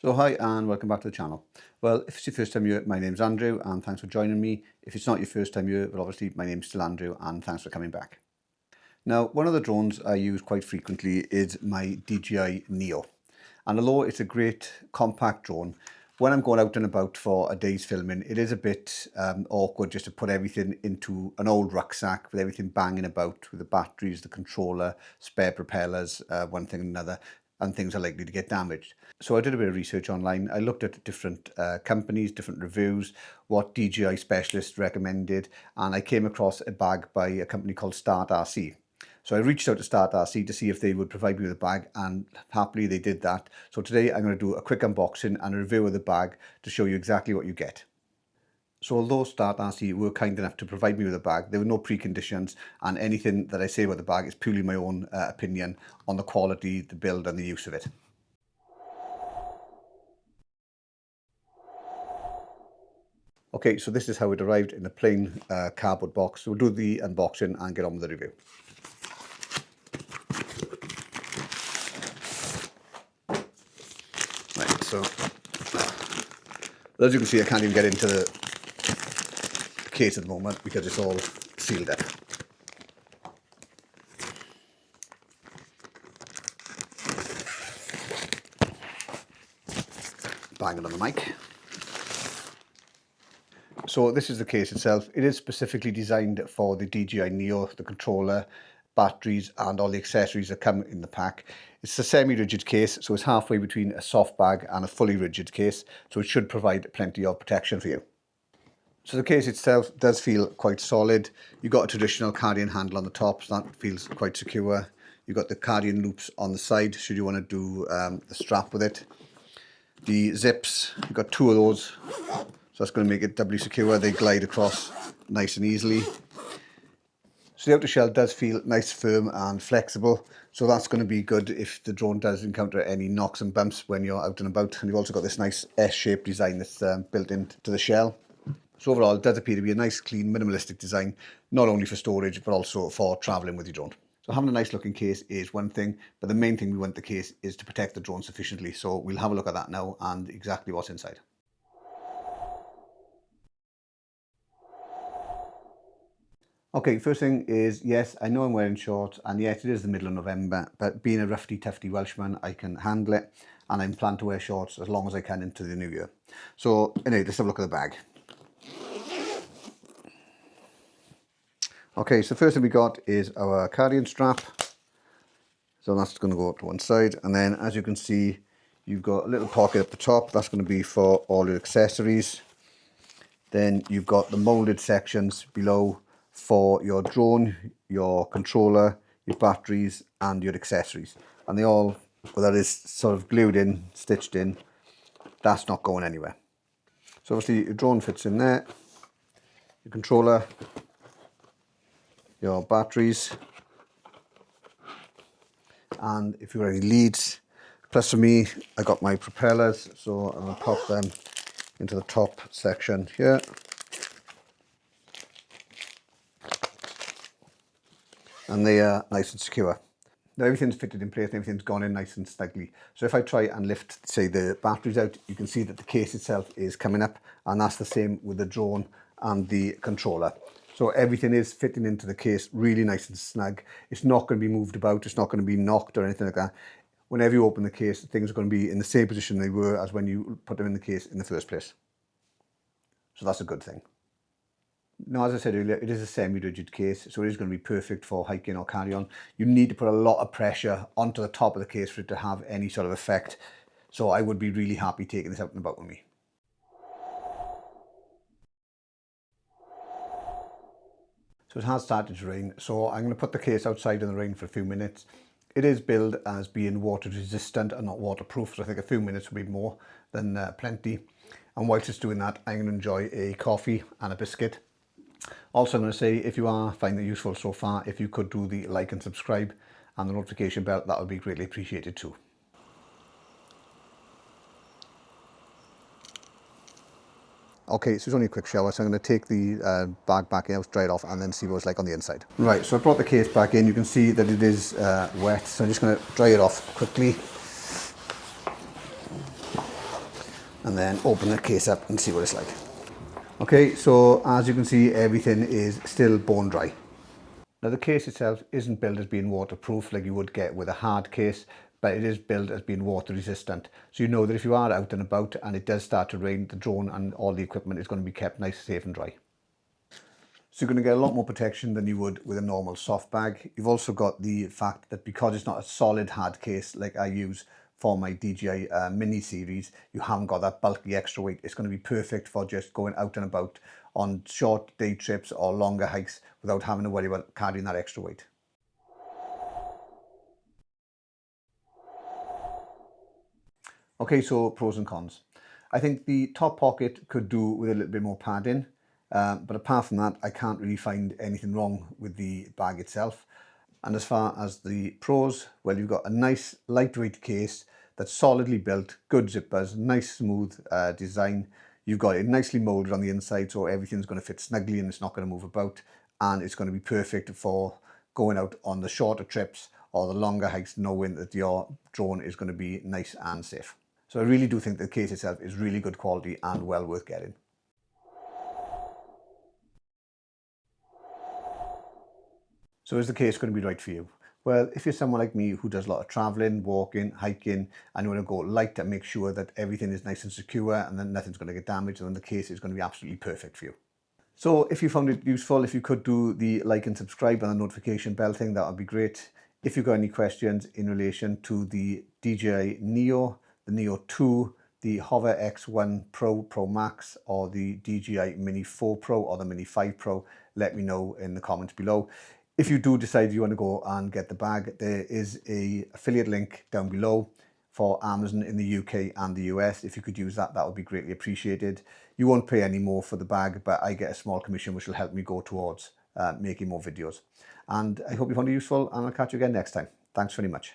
So hi and welcome back to the channel. Well, if it's your first time here, my name's Andrew and thanks for joining me. If it's not your first time here, well obviously my name's still Andrew and thanks for coming back. Now, one of the drones I use quite frequently is my DJI Neo. And although it's a great compact drone, when I'm going out and about for a day's filming, it is a bit awkward just to put everything into an old rucksack with everything banging about with the batteries, the controller, spare propellers, one thing and another, and things are likely to get damaged. So I did a bit of research online. I looked at different companies, different reviews, what DJI specialists recommended, and I came across a bag by a company called StartRC. So I reached out to StartRC to see if they would provide me with a bag, and happily they did that. So today I'm going to do a quick unboxing and a review of the bag to show you exactly what you get. So although StartRC were kind enough to provide me with a bag, there were no preconditions, and anything that I say about the bag is purely my own opinion on the quality, the build and the use of it. Okay, so this is how it arrived in a plain cardboard box. So we'll do the unboxing and get on with the review. Right, so as you can see, I can't even get into the case at the moment because it's all sealed up. Bang it on the mic. So this is the case itself. It is specifically designed for the DJI Neo, the controller, batteries and all the accessories that come in the pack. It's a semi-rigid case, so it's halfway between a soft bag and a fully rigid case, so it should provide plenty of protection for you. So the case itself does feel quite solid. You've got a traditional carrying handle on the top, so that feels quite secure. You've got the carrying loops on the side, should you want to do the strap with it. The zips, you've got two of those. So that's going to make it doubly secure. They glide across nice and easily. So the outer shell does feel nice, firm and flexible. So that's going to be good if the drone does encounter any knocks and bumps when you're out and about. And you've also got this nice S-shaped design that's built into the shell. So overall, it does appear to be a nice, clean, minimalistic design, not only for storage, but also for traveling with your drone. So having a nice looking case is one thing, but the main thing we want the case is to protect the drone sufficiently. So we'll have a look at that now and exactly what's inside. Okay, first thing is, yes, I know I'm wearing shorts, and yes, it is the middle of November, but being a roughy, tufty Welshman, I can handle it, and I'm planning to wear shorts as long as I can into the new year. So, anyway, let's have a look at the bag. Okay, so the first thing we got is our carrying strap. So that's going to go to one side, and then, as you can see, you've got a little pocket at the top. That's going to be for all your accessories. Then you've got the molded sections below for your drone, your controller, your batteries and your accessories. And they all, well, that is sort of glued in, stitched in. That's not going anywhere. So obviously your drone fits in there, your controller, your batteries, and if you've got any leads. Plus for me, I got my propellers, so I'm going to pop them into the top section here. And they are nice and secure. Now everything's fitted in place and everything's gone in nice and snugly. So if I try and lift, say, the batteries out, you can see that the case itself is coming up, and that's the same with the drone and the controller. So everything is fitting into the case really nice and snug. It's not going to be moved about, it's not going to be knocked or anything like that. Whenever you open the case, things are going to be in the same position they were as when you put them in the case in the first place. So that's a good thing. Now, as I said earlier, it is a semi-rigid case, so it is going to be perfect for hiking or carry-on. You need to put a lot of pressure onto the top of the case for it to have any sort of effect. So I would be really happy taking this out and about with me. So it has started to rain, so I'm going to put the case outside in the rain for a few minutes. It is billed as being water resistant and not waterproof, so I think a few minutes will be more than plenty. And whilst it's doing that, I'm going to enjoy a coffee and a biscuit. Also, I'm going to say, if you are finding it useful so far, if you could do the like and subscribe and the notification bell, that would be greatly appreciated too. Okay, so it's only a quick shower, so I'm going to take the bag back out, dry it off, and then see what it's like on the inside. Right, so I brought the case back in. You can see that it is wet, so I'm just going to dry it off quickly. and then open the case up and see what it's like. Okay, so as you can see, everything is still bone dry. Now the case itself isn't built as being waterproof like you would get with a hard case, but it is built as being water resistant. So you know that if you are out and about and it does start to rain, the drone and all the equipment is going to be kept nice, safe and dry. So you're going to get a lot more protection than you would with a normal soft bag. You've also got the fact that because it's not a solid hard case like I use for my DJI Mini series, you haven't got that bulky extra weight. It's going to be perfect for just going out and about on short day trips or longer hikes without having to worry about carrying that extra weight. Okay, so pros and cons. I think the top pocket could do with a little bit more padding, but apart from that, I can't really find anything wrong with the bag itself. And as far as the pros, well, you've got a nice lightweight case that's solidly built, good zippers, nice smooth design. You've got it nicely molded on the inside, so everything's going to fit snugly and it's not going to move about. And it's going to be perfect for going out on the shorter trips or the longer hikes, knowing that your drone is going to be nice and safe. So I really do think the case itself is really good quality and well worth getting. So is the case going to be right for you? Well, if you're someone like me who does a lot of traveling, walking, hiking, and you want to go light and make sure that everything is nice and secure and then nothing's going to get damaged, then the case is going to be absolutely perfect for you. So if you found it useful, if you could do the like and subscribe and the notification bell thing, that would be great. If you've got any questions in relation to the DJI Neo, the Neo 2, the Hover X1 Pro, Pro Max, or the DJI Mini 4 Pro or the Mini 5 Pro, let me know in the comments below. If you do decide you want to go and get the bag, there is an affiliate link down below for Amazon in the UK and the US. If you could use that, that would be greatly appreciated. You won't pay any more for the bag, but I get a small commission which will help me go towards making more videos. And I hope you found it useful, and I'll catch you again next time. Thanks very much.